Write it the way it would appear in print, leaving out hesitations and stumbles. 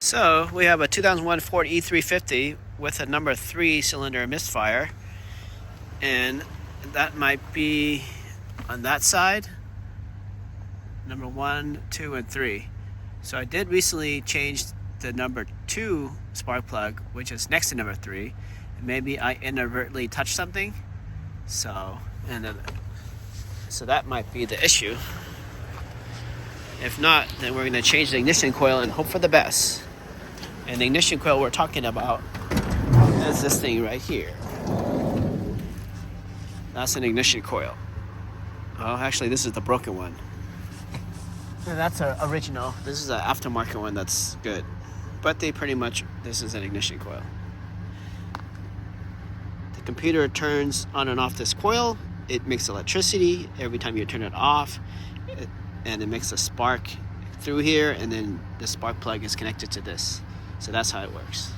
So we have a 2001 Ford E350 with a number 3 cylinder misfire, and that might be on that side, number 1, 2, and 3. So I did recently change the number 2 spark plug, which is next to number 3. Maybe I inadvertently touched something, so that might be the issue. If not, then we're going to change the ignition coil and hope for the best. And the ignition coil we're talking about is this thing right here. That's an ignition coil. Oh, actually, this is the broken one. And that's an original. This is an aftermarket one that's good. But this is an ignition coil. The computer turns on and off this coil. It makes electricity every time you turn it off. And it makes a spark through here, and then the spark plug is connected to this. So that's how it works.